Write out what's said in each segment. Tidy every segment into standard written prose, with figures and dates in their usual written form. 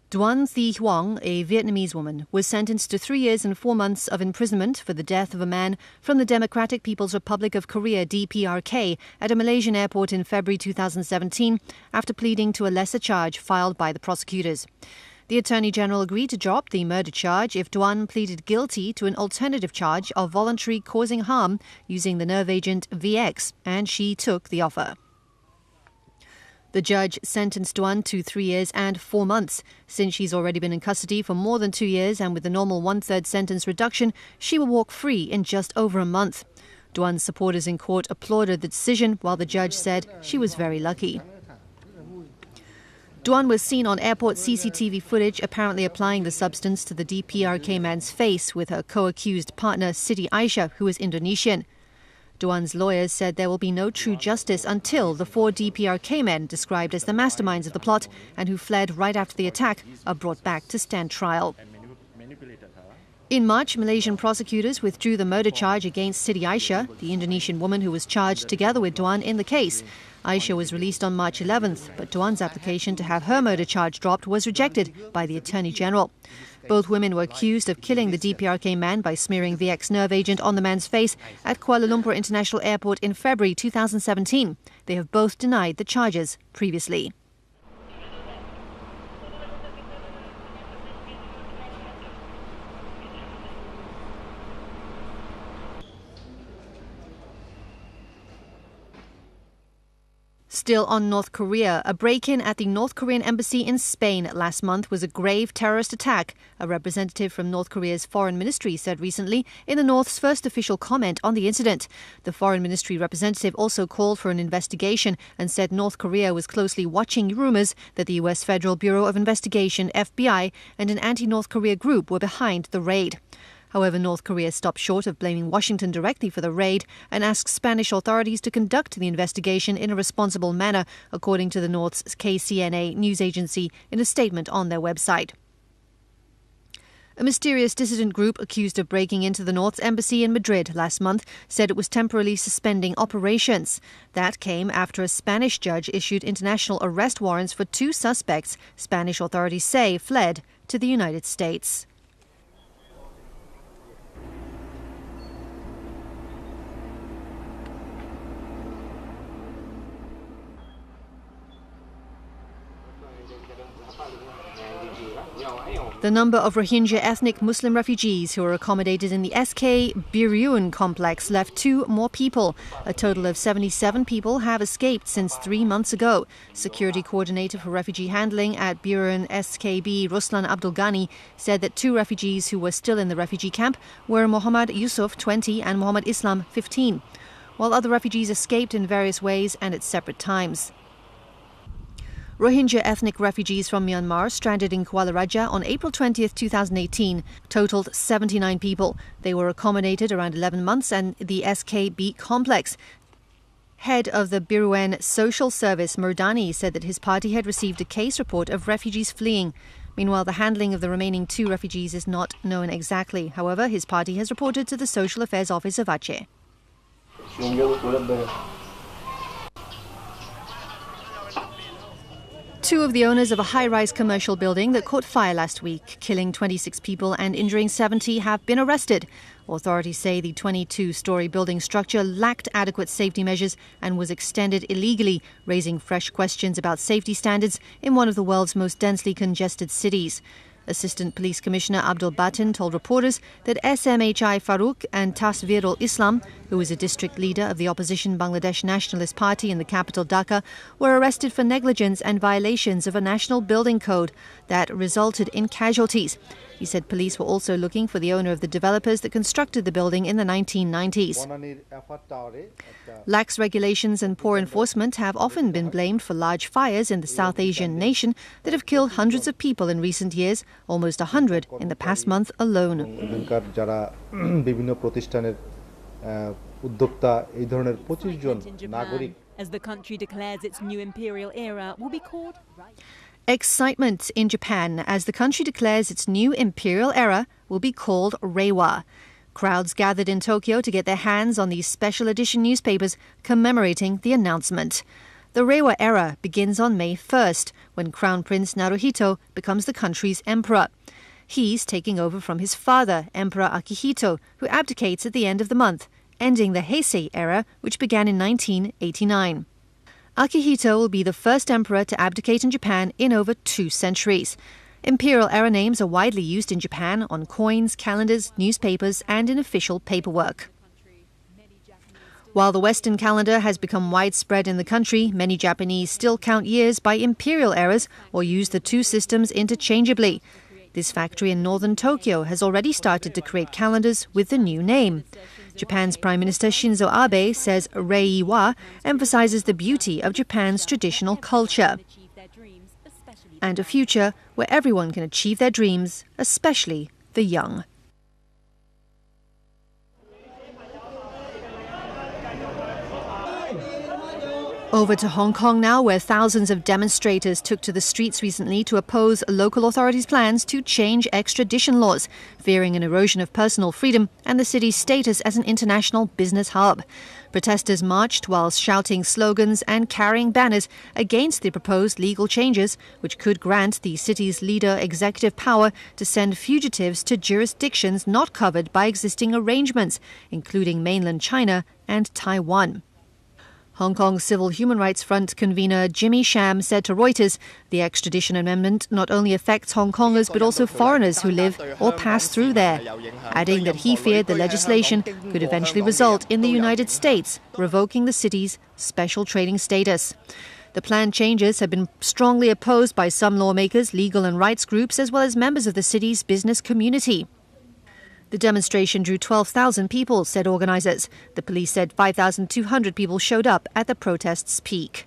Duan Thi Huong, a Vietnamese woman, was sentenced to 3 years and 4 months of imprisonment for the death of a man from the Democratic People's Republic of Korea (DPRK) at a Malaysian airport in February 2017 after pleading to a lesser charge filed by the prosecutors. The Attorney General agreed to drop the murder charge if Duan pleaded guilty to an alternative charge of voluntary causing harm using the nerve agent VX, and she took the offer. The judge sentenced Duan to 3 years and 4 months. Since she's already been in custody for more than 2 years and with the normal one-third sentence reduction, she will walk free in just over a month. Duan's supporters in court applauded the decision, while the judge said she was very lucky. Duan was seen on airport CCTV footage apparently applying the substance to the DPRK man's face with her co-accused partner Siti Aisyah, who is Indonesian. Duan's lawyers said there will be no true justice until the 4 DPRK men described as the masterminds of the plot and who fled right after the attack are brought back to stand trial. In March, Malaysian prosecutors withdrew the murder charge against Siti Aisyah, the Indonesian woman who was charged together with Duan in the case. Aisyah was released on March 11th, but Duan's application to have her murder charge dropped was rejected by the Attorney General. Both women were accused of killing the DPRK man by smearing VX nerve agent on the man's face at Kuala Lumpur International Airport in February 2017. They have both denied the charges previously. Still on North Korea, a break-in at the North Korean embassy in Spain last month was a grave terrorist attack, a representative from North Korea's foreign ministry said recently in the North's first official comment on the incident. The foreign ministry representative also called for an investigation and said North Korea was closely watching rumours that the US Federal Bureau of Investigation, FBI, and an anti-North Korea group were behind the raid. However, North Korea stopped short of blaming Washington directly for the raid and asked Spanish authorities to conduct the investigation in a responsible manner, according to the North's KCNA news agency in a statement on their website. A mysterious dissident group accused of breaking into the North's embassy in Madrid last month said it was temporarily suspending operations. That came after a Spanish judge issued international arrest warrants for 2 suspects Spanish authorities say fled to the United States. The number of Rohingya ethnic Muslim refugees who are accommodated in the SK Birun complex left 2 more people. A total of 77 people have escaped since 3 months ago. Security coordinator for refugee handling at Birun SKB, Ruslan Abdul Ghani, said that 2 refugees who were still in the refugee camp were Muhammad Yusuf, 20, and Muhammad Islam, 15, while other refugees escaped in various ways and at separate times. Rohingya ethnic refugees from Myanmar stranded in Kuala Raja on April 20, 2018, totaled 79 people. They were accommodated around 11 months in the SKB complex. Head of the Biruen Social Service, Murdani, said that his party had received a case report of refugees fleeing. Meanwhile, the handling of the remaining 2 refugees is not known exactly. However, his party has reported to the Social Affairs Office of Aceh. 2 of the owners of a high-rise commercial building that caught fire last week, killing 26 people and injuring 70, have been arrested. Authorities say the 22-story building structure lacked adequate safety measures and was extended illegally, raising fresh questions about safety standards in one of the world's most densely congested cities. Assistant Police Commissioner Abdul Batin told reporters that SMHI Farouk and Tasvirul Islam, who is a district leader of the opposition Bangladesh Nationalist Party in the capital Dhaka, were arrested for negligence and violations of a national building code that resulted in casualties. He said police were also looking for the owner of the developers that constructed the building in the 1990s. Lax regulations and poor enforcement have often been blamed for large fires in the South Asian nation that have killed hundreds of people in recent years, almost 100 in the past month alone. As the country declares its new imperial era will be called... Excitement in Japan as the country declares its new imperial era will be called Reiwa. Crowds gathered in Tokyo to get their hands on these special edition newspapers commemorating the announcement. The Reiwa era begins on May 1st, when Crown Prince Naruhito becomes the country's emperor. He's taking over from his father, Emperor Akihito, who abdicates at the end of the month, ending the Heisei era, which began in 1989. Akihito will be the first emperor to abdicate in Japan in over 2 centuries. Imperial era names are widely used in Japan on coins, calendars, newspapers, and in official paperwork. While the Western calendar has become widespread in the country, many Japanese still count years by imperial eras or use the 2 systems interchangeably. This factory in northern Tokyo has already started to create calendars with the new name. Japan's Prime Minister Shinzo Abe says Reiwa emphasizes the beauty of Japan's traditional culture and a future where everyone can achieve their dreams, especially the young. Over to Hong Kong now, where thousands of demonstrators took to the streets recently to oppose local authorities' plans to change extradition laws, fearing an erosion of personal freedom and the city's status as an international business hub. Protesters marched whilst shouting slogans and carrying banners against the proposed legal changes, which could grant the city's leader executive power to send fugitives to jurisdictions not covered by existing arrangements, including mainland China and Taiwan. Hong Kong's Civil Human Rights Front convener Jimmy Sham said to Reuters the extradition amendment not only affects Hong Kongers but also foreigners who live or pass through there, adding that he feared the legislation could eventually result in the United States revoking the city's special trading status. The planned changes have been strongly opposed by some lawmakers, legal and rights groups, as well as members of the city's business community. The demonstration drew 12,000 people, said organisers. The police said 5,200 people showed up at the protest's peak.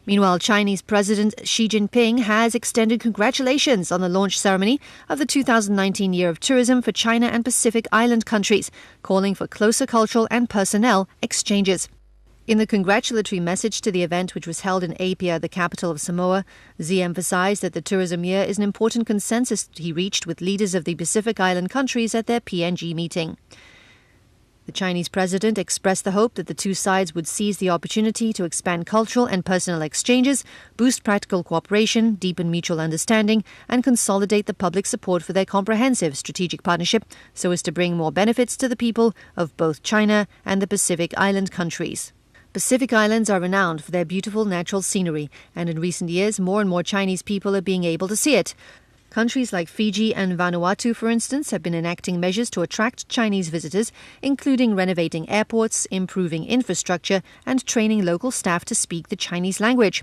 Meanwhile, Chinese President Xi Jinping has extended congratulations on the launch ceremony of the 2019 Year of Tourism for China and Pacific Island countries, calling for closer cultural and personnel exchanges. In the congratulatory message to the event, which was held in Apia, the capital of Samoa, Xi emphasized that the tourism year is an important consensus he reached with leaders of the Pacific Island countries at their PNG meeting. The Chinese president expressed the hope that the 2 sides would seize the opportunity to expand cultural and personal exchanges, boost practical cooperation, deepen mutual understanding, and consolidate the public support for their comprehensive strategic partnership so as to bring more benefits to the people of both China and the Pacific Island countries. Pacific Islands are renowned for their beautiful natural scenery, and in recent years, more and more Chinese people are being able to see it. Countries like Fiji and Vanuatu, for instance, have been enacting measures to attract Chinese visitors, including renovating airports, improving infrastructure, and training local staff to speak the Chinese language.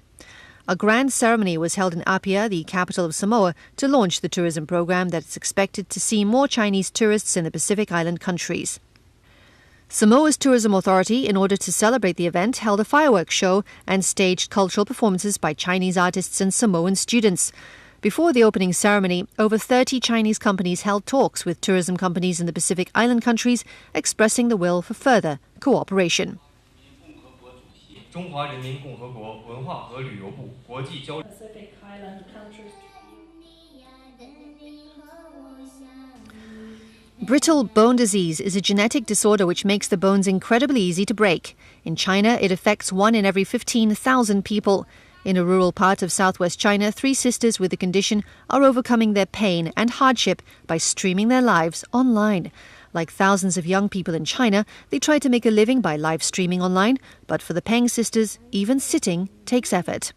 A grand ceremony was held in Apia, the capital of Samoa, to launch the tourism program that is expected to see more Chinese tourists in the Pacific Island countries. Samoa's Tourism Authority, in order to celebrate the event, held a fireworks show and staged cultural performances by Chinese artists and Samoan students. Before the opening ceremony, over 30 Chinese companies held talks with tourism companies in the Pacific Island countries, expressing the will for further cooperation. Brittle bone disease is a genetic disorder which makes the bones incredibly easy to break. In China, it affects 1 in every 15,000 people. In a rural part of southwest China, 3 sisters with the condition are overcoming their pain and hardship by streaming their lives online. Like thousands of young people in China, they try to make a living by live streaming online, but for the Peng sisters, even sitting takes effort.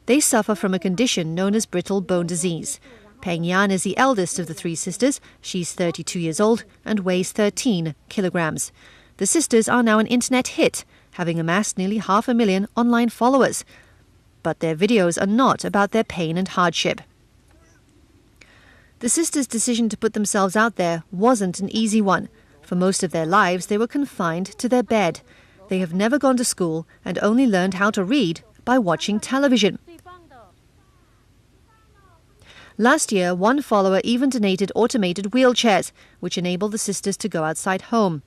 They suffer from a condition known as brittle bone disease. Peng Yan is the eldest of the 3 sisters. She's 32 years old and weighs 13 kilograms. The sisters are now an internet hit, having amassed nearly 500,000 online followers. But their videos are not about their pain and hardship. The sisters' decision to put themselves out there wasn't an easy one. For most of their lives, they were confined to their bed. They have never gone to school and only learned how to read by watching television. Last year, one follower even donated automated wheelchairs, which enable the sisters to go outside home.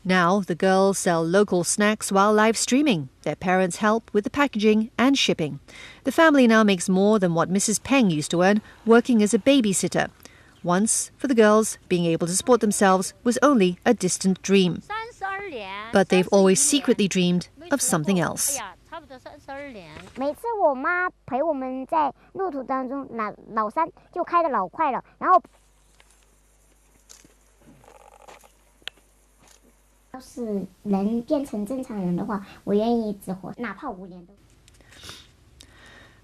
Now, the girls sell local snacks while live streaming. Their parents help with the packaging and shipping. The family now makes more than what Mrs. Peng used to earn working as a babysitter. Once, for the girls, being able to support themselves was only a distant dream. But they've always secretly dreamed of something else. 每次我妈陪我们在路途当中，老三就开得老快了，然后要是能变成正常人的话，我愿意只活，哪怕5年都。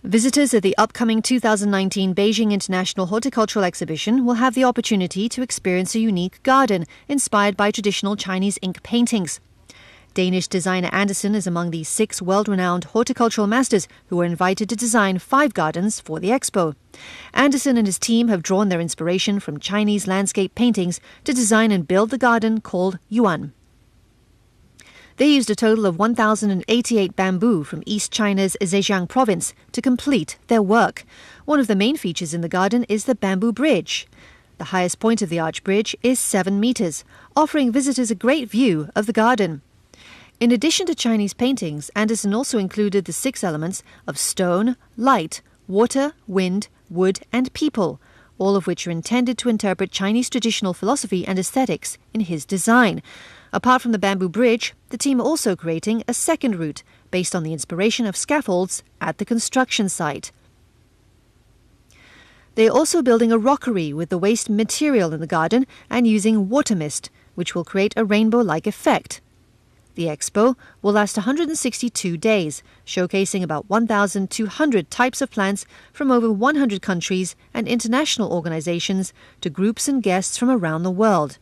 Visitors at the upcoming 2019 Beijing International Horticultural Exhibition will have the opportunity to experience a unique garden inspired by traditional Chinese ink paintings. Danish designer Andersen is among the 6 world-renowned horticultural masters who were invited to design 5 gardens for the expo. Andersen and his team have drawn their inspiration from Chinese landscape paintings to design and build the garden called Yuan. They used a total of 1,088 bamboo from East China's Zhejiang province to complete their work. One of the main features in the garden is the bamboo bridge. The highest point of the arch bridge is 7 meters, offering visitors a great view of the garden. In addition to Chinese paintings, Andersen also included the 6 elements of stone, light, water, wind, wood, and people, all of which are intended to interpret Chinese traditional philosophy and aesthetics in his design. Apart from the bamboo bridge, the team are also creating a second route based on the inspiration of scaffolds at the construction site. They are also building a rockery with the waste material in the garden and using water mist, which will create a rainbow-like effect. The expo will last 162 days, showcasing about 1,200 types of plants from over 100 countries and international organizations to groups and guests from around the world.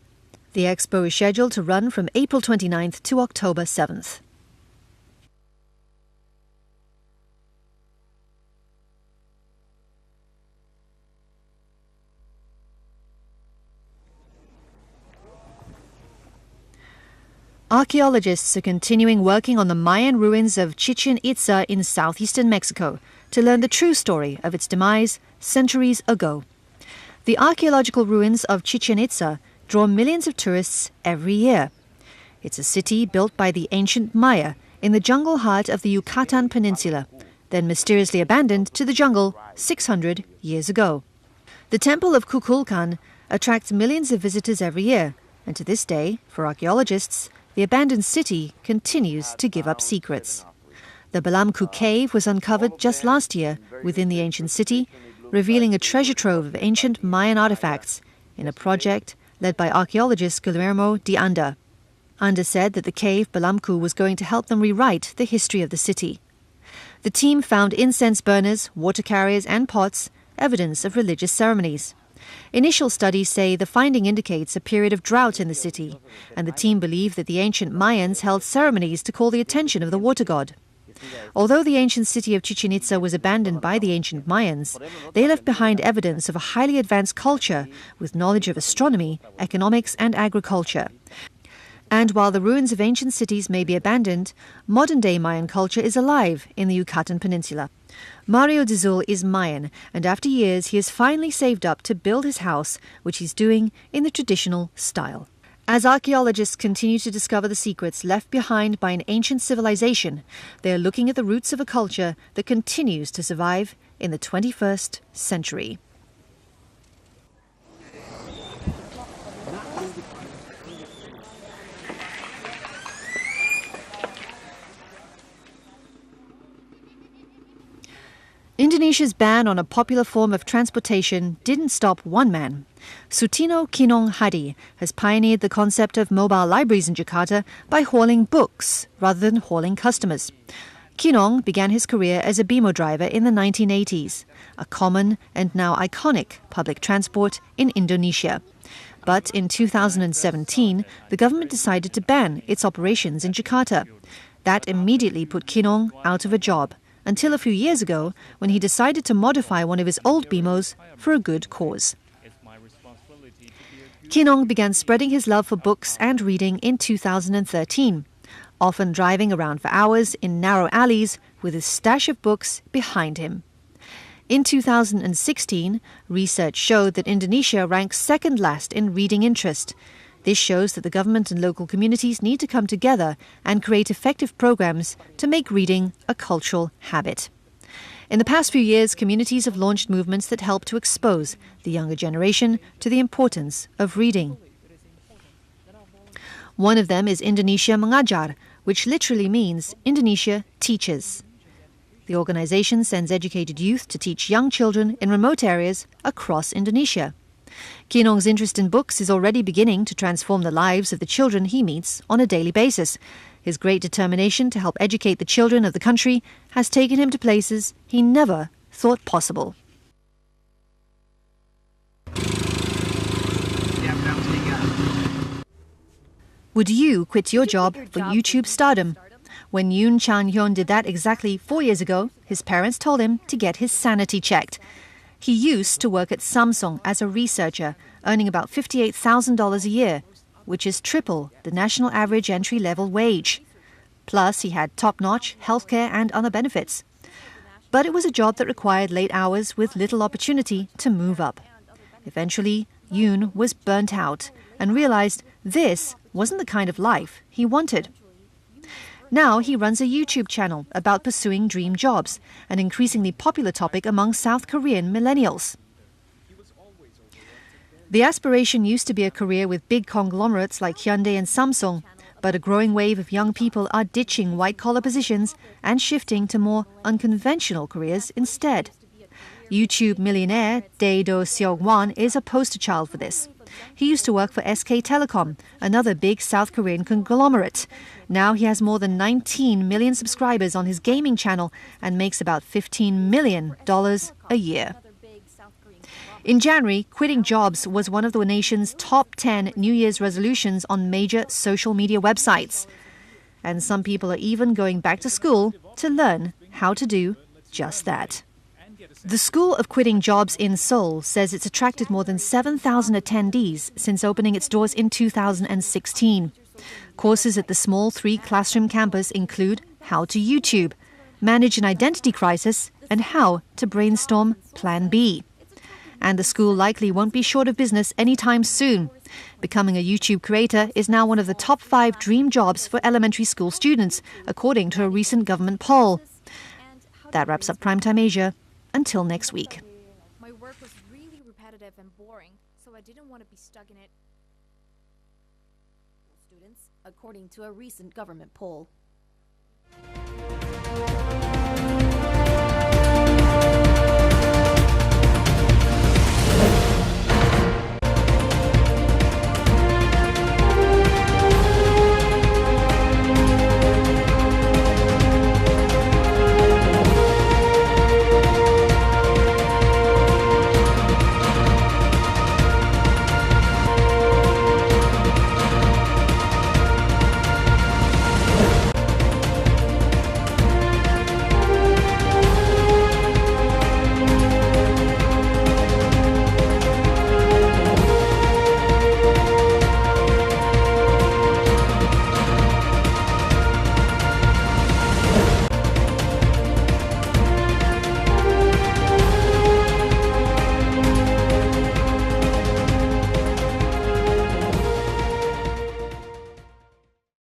The expo is scheduled to run from April 29th to October 7th. Archaeologists are continuing working on the Mayan ruins of Chichen Itza in southeastern Mexico to learn the true story of its demise centuries ago. The archaeological ruins of Chichen Itza draw millions of tourists every year. It's a city built by the ancient Maya in the jungle heart of the Yucatan Peninsula, then mysteriously abandoned to the jungle 600 years ago. The Temple of Kukulkan attracts millions of visitors every year, and to this day, for archaeologists, the abandoned city continues to give up secrets. The Balamku cave was uncovered just last year within the ancient city, revealing a treasure trove of ancient Mayan artifacts in a project led by archaeologist Guillermo de Anda. Anda said that the cave Balamku was going to help them rewrite the history of the city. The team found incense burners, water carriers and pots, evidence of religious ceremonies. Initial studies say the finding indicates a period of drought in the city, and the team believe that the ancient Mayans held ceremonies to call the attention of the water god. Although the ancient city of Chichen Itza was abandoned by the ancient Mayans, they left behind evidence of a highly advanced culture with knowledge of astronomy, economics and agriculture. And while the ruins of ancient cities may be abandoned, modern-day Mayan culture is alive in the Yucatan Peninsula. Mario de Zul is Mayan, and after years he has finally saved up to build his house, which he's doing in the traditional style. As archaeologists continue to discover the secrets left behind by an ancient civilization, they are looking at the roots of a culture that continues to survive in the 21st century. Indonesia's ban on a popular form of transportation didn't stop one man. Sutino Kinong Hadi has pioneered the concept of mobile libraries in Jakarta by hauling books rather than hauling customers. Kinong began his career as a BIMO driver in the 1980s, a common and now iconic public transport in Indonesia. But in 2017, the government decided to ban its operations in Jakarta. That immediately put Kinong out of a job, until a few years ago when he decided to modify one of his old BIMOs for a good cause. Kinong began spreading his love for books and reading in 2013, often driving around for hours in narrow alleys with his stash of books behind him. In 2016, research showed that Indonesia ranks second last in reading interest. This shows that the government and local communities need to come together and create effective programs to make reading a cultural habit. In the past few years, communities have launched movements that help to expose the younger generation to the importance of reading. One of them is Indonesia Mengajar, which literally means Indonesia teaches. The organization sends educated youth to teach young children in remote areas across Indonesia. Kinong's interest in books is already beginning to transform the lives of the children he meets on a daily basis. His great determination to help educate the children of the country has taken him to places he never thought possible. Would you quit your job for YouTube stardom? When Yoon Chan-hyun did that exactly 4 years ago, his parents told him to get his sanity checked. He used to work at Samsung as a researcher, earning about $58,000 a year, which is triple the national average entry-level wage. Plus, he had top-notch healthcare and other benefits. But it was a job that required late hours with little opportunity to move up. Eventually, Yoon was burnt out and realized this wasn't the kind of life he wanted. Now he runs a YouTube channel about pursuing dream jobs, an increasingly popular topic among South Korean millennials. The aspiration used to be a career with big conglomerates like Hyundai and Samsung, but a growing wave of young people are ditching white-collar positions and shifting to more unconventional careers instead. YouTube millionaire Dae Do Seok-won is a poster child for this. He used to work for SK Telecom, another big South Korean conglomerate. Now he has more than 19 million subscribers on his gaming channel and makes about $15 million a year. In January, quitting jobs was one of the nation's top 10 New Year's resolutions on major social media websites. And some people are even going back to school to learn how to do just that. The School of Quitting Jobs in Seoul says it's attracted more than 7,000 attendees since opening its doors in 2016. Courses at the small 3-classroom campus include how to YouTube, manage an identity crisis, and how to brainstorm Plan B. And the school likely won't be short of business anytime soon. Becoming a YouTube creator is now one of the top 5 dream jobs for elementary school students, according to a recent government poll. That wraps up Primetime Asia. Until next week. My work was really repetitive and boring, so I didn't want to be stuck in it. Students, according to a recent government poll.